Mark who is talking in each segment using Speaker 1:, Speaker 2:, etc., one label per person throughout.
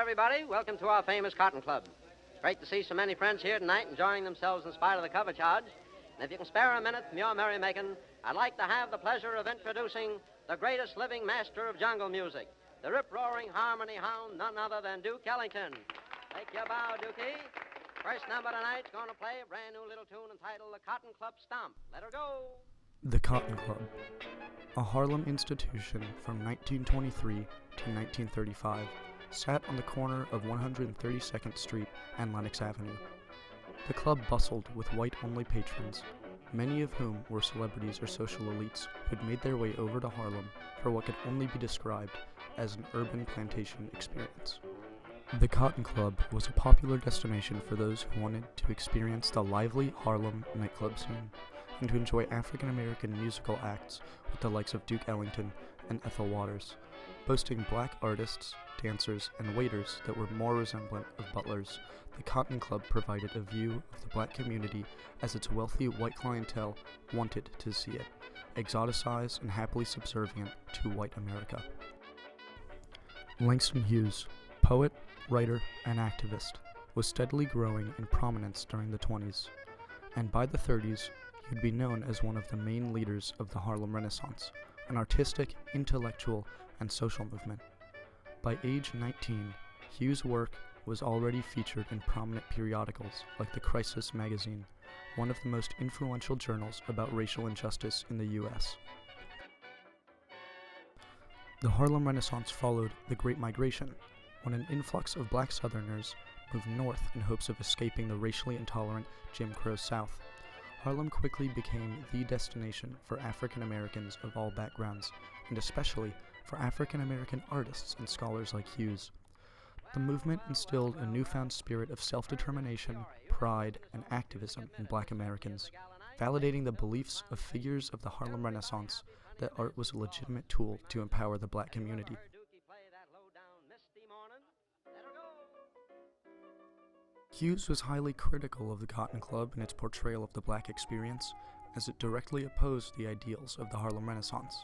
Speaker 1: everybody. Welcome to our famous Cotton Club. It's great to see so many friends here tonight enjoying themselves in spite of the cover charge. And if you can spare a minute from your merrymaking, I'd like to have the pleasure of introducing the greatest living master of jungle music, the rip-roaring harmony hound, none other than Duke Ellington. Take your bow, Dukey. First number tonight's going to play a brand new little tune entitled The Cotton Club Stomp. Let her go.
Speaker 2: The Cotton Club, a Harlem institution from 1923 to 1935, sat on the corner of 132nd Street and Lenox Avenue. The club bustled with white-only patrons, many of whom were celebrities or social elites who had made their way over to Harlem for what could only be described as an urban plantation experience. The Cotton Club was a popular destination for those who wanted to experience the lively Harlem nightclub scene and to enjoy African-American musical acts with the likes of Duke Ellington and Ethel Waters, boasting black artists, dancers, and waiters that were more resemblant of butlers. The Cotton Club provided a view of the black community as its wealthy white clientele wanted to see it, exoticized and happily subservient to white America. Langston Hughes, poet, writer, and activist, was steadily growing in prominence during the 20s, and by the 30s, he would be known as one of the main leaders of the Harlem Renaissance, an artistic, intellectual, and social movement. By age 19, Hughes' work was already featured in prominent periodicals like the Crisis magazine, one of the most influential journals about racial injustice in the U.S. The Harlem Renaissance followed the Great Migration, when an influx of black Southerners moved north in hopes of escaping the racially intolerant Jim Crow South. Harlem quickly became the destination for African Americans of all backgrounds, and especially for African American artists and scholars like Hughes. The movement instilled a newfound spirit of self-determination, pride, and activism in black Americans, validating the beliefs of figures of the Harlem Renaissance that art was a legitimate tool to empower the black community. Hughes was highly critical of the Cotton Club and its portrayal of the black experience, as it directly opposed the ideals of the Harlem Renaissance.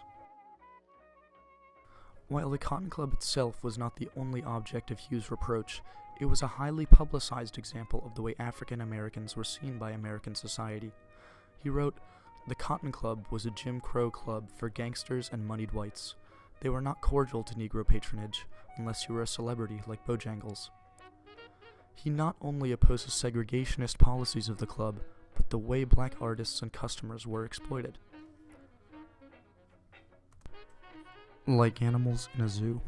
Speaker 2: While the Cotton Club itself was not the only object of Hughes' reproach, it was a highly publicized example of the way African Americans were seen by American society. He wrote, "The Cotton Club was a Jim Crow club for gangsters and moneyed whites. They were not cordial to Negro patronage, unless you were a celebrity like Bojangles." He not only opposed the segregationist policies of the club, but the way black artists and customers were exploited. Like animals in a zoo.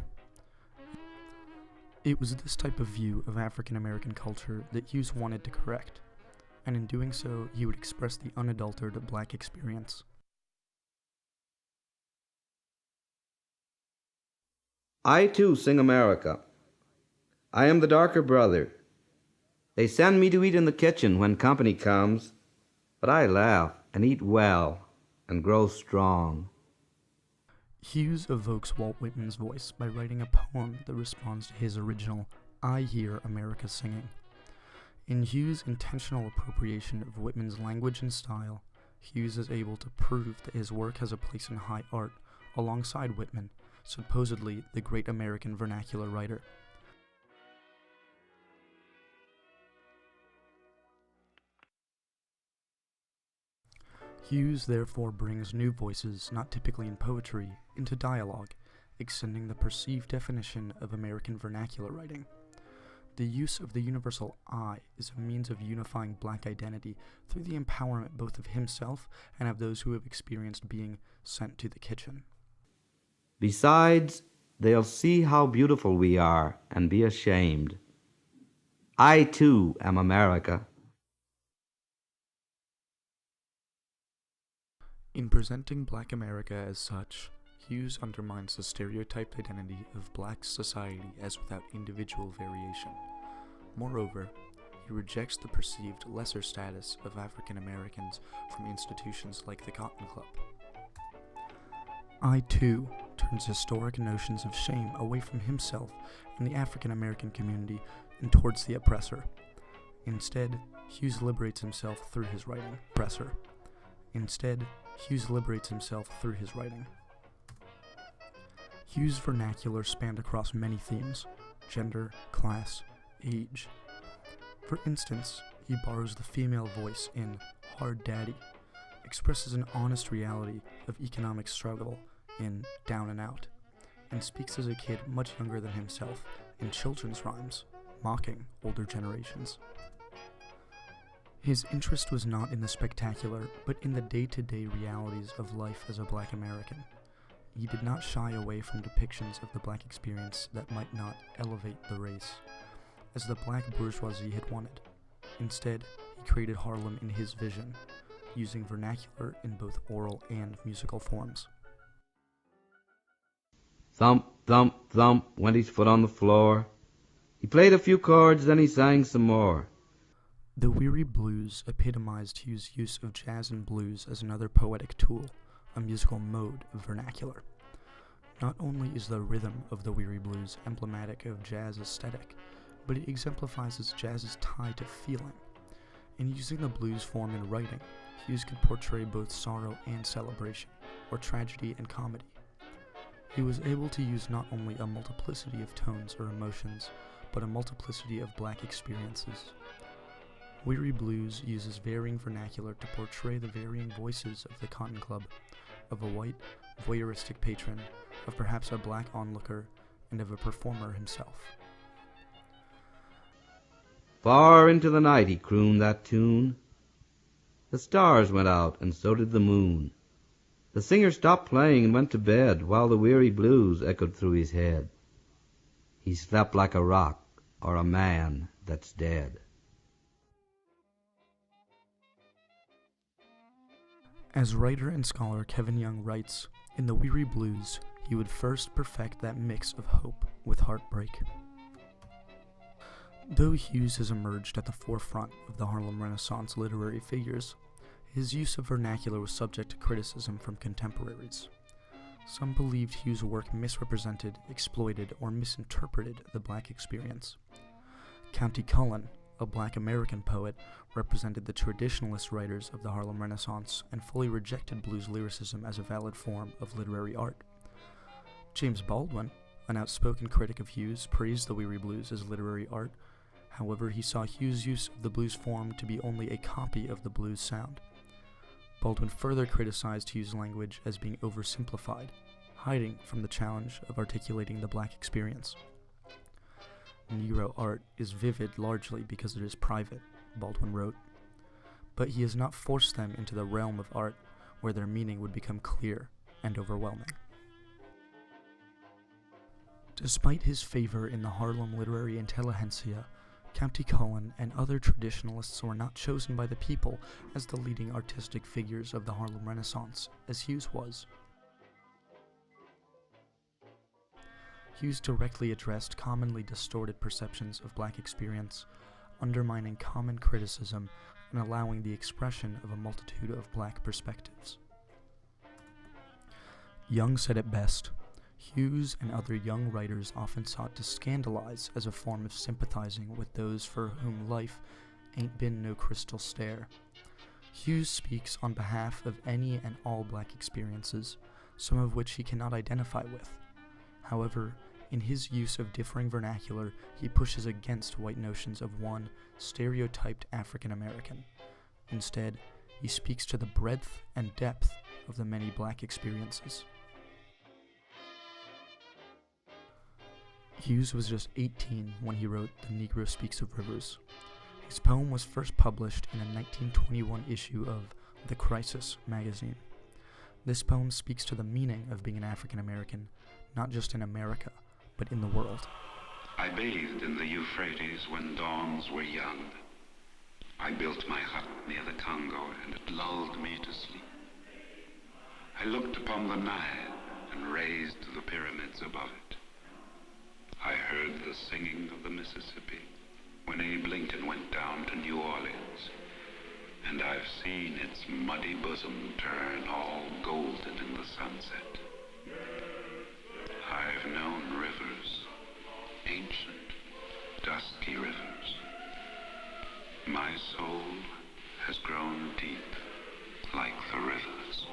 Speaker 2: It was this type of view of African American culture that Hughes wanted to correct, and in doing so, he would express the unadulterated black experience.
Speaker 3: I too sing America. I am the darker brother. They send me to eat in the kitchen when company comes, but I laugh and eat well and grow strong.
Speaker 2: Hughes evokes Walt Whitman's voice by writing a poem that responds to his original "I Hear America Singing." In Hughes' intentional appropriation of Whitman's language and style, Hughes is able to prove that his work has a place in high art alongside Whitman, supposedly the great American vernacular writer. Hughes therefore brings new voices, not typically in poetry, into dialogue, extending the perceived definition of American vernacular writing. The use of the universal I is a means of unifying black identity through the empowerment both of himself and of those who have experienced being sent to the kitchen.
Speaker 3: Besides, they'll see how beautiful we are and be ashamed. I too am America.
Speaker 2: In presenting Black America as such, Hughes undermines the stereotyped identity of black society as without individual variation. Moreover, he rejects the perceived lesser status of African Americans from institutions like the Cotton Club. I too turns historic notions of shame away from himself and the African American community and towards the oppressor. Instead, Hughes liberates himself through his writing. Hughes' vernacular spanned across many themes: gender, class, age. For instance, he borrows the female voice in Hard Daddy, expresses an honest reality of economic struggle in Down and Out, and speaks as a kid much younger than himself in children's rhymes, mocking older generations. His interest was not in the spectacular, but in the day-to-day realities of life as a Black American. He did not shy away from depictions of the Black experience that might not elevate the race, as the Black bourgeoisie had wanted. Instead, he created Harlem in his vision, using vernacular in both oral and musical forms.
Speaker 3: Thump, thump, thump went his foot on the floor. He played a few chords, then he sang some more.
Speaker 2: The Weary Blues epitomized Hughes' use of jazz and blues as another poetic tool, a musical mode of vernacular. Not only is the rhythm of the Weary Blues emblematic of jazz aesthetic, but it exemplifies jazz's tie to feeling. In using the blues form in writing, Hughes could portray both sorrow and celebration, or tragedy and comedy. He was able to use not only a multiplicity of tones or emotions, but a multiplicity of Black experiences. Weary Blues uses varying vernacular to portray the varying voices of the Cotton Club, of a white, voyeuristic patron, of perhaps a Black onlooker, and of a performer himself.
Speaker 3: Far into the night he crooned that tune. The stars went out, and so did the moon. The singer stopped playing and went to bed, while the weary blues echoed through his head. He slept like a rock, or a man that's dead.
Speaker 2: As writer and scholar Kevin Young writes, in the Weary Blues, he would first perfect that mix of hope with heartbreak. Though Hughes has emerged at the forefront of the Harlem Renaissance literary figures, his use of vernacular was subject to criticism from contemporaries. Some believed Hughes' work misrepresented, exploited, or misinterpreted the Black experience. County Cullen, a Black American poet, represented the traditionalist writers of the Harlem Renaissance and fully rejected blues lyricism as a valid form of literary art. James Baldwin, an outspoken critic of Hughes, praised the Weary Blues as literary art. However, he saw Hughes' use of the blues form to be only a copy of the blues sound. Baldwin further criticized Hughes' language as being oversimplified, hiding from the challenge of articulating the Black experience. Negro art is vivid largely because it is private, Baldwin wrote, but he has not forced them into the realm of art where their meaning would become clear and overwhelming. Despite his favor in the Harlem literary intelligentsia, County Cullen and other traditionalists were not chosen by the people as the leading artistic figures of the Harlem Renaissance, as Hughes was. Hughes directly addressed commonly distorted perceptions of Black experience, undermining common criticism and allowing the expression of a multitude of Black perspectives. Young said it best, Hughes and other young writers often sought to scandalize as a form of sympathizing with those for whom life ain't been no crystal stair. Hughes speaks on behalf of any and all Black experiences, some of which he cannot identify with. However, in his use of differing vernacular, he pushes against white notions of one stereotyped African American. Instead, he speaks to the breadth and depth of the many Black experiences. Hughes was just 18 when he wrote The Negro Speaks of Rivers. His poem was first published in a 1921 issue of The Crisis magazine. This poem speaks to the meaning of being an African American, not just in America, but in the world.
Speaker 4: I bathed in the Euphrates when dawns were young. I built my hut near the Congo, and it lulled me to sleep. I looked upon the Nile and raised the pyramids above it. I heard the singing of the Mississippi when Abe Lincoln went down to New Orleans, and I've seen its muddy bosom turn all golden in the sunset. I've known rivers, ancient, dusky rivers. My soul has grown deep like the rivers.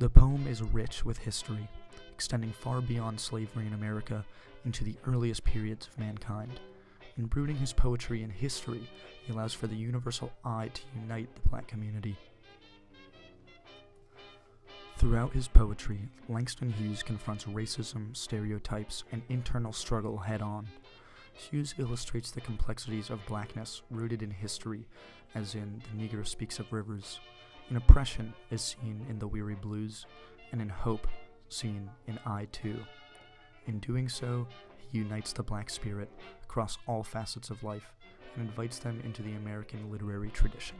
Speaker 2: The poem is rich with history, extending far beyond slavery in America into the earliest periods of mankind. In rooting his poetry in history, he allows for the universal I to unite the black community. Throughout his poetry, Langston Hughes confronts racism, stereotypes, and internal struggle head-on. Hughes illustrates the complexities of blackness rooted in history, as in The Negro Speaks of Rivers, in oppression as seen in The Weary Blues, and in hope seen in I Too. In doing so, he unites the black spirit across all facets of life and invites them into the American literary tradition.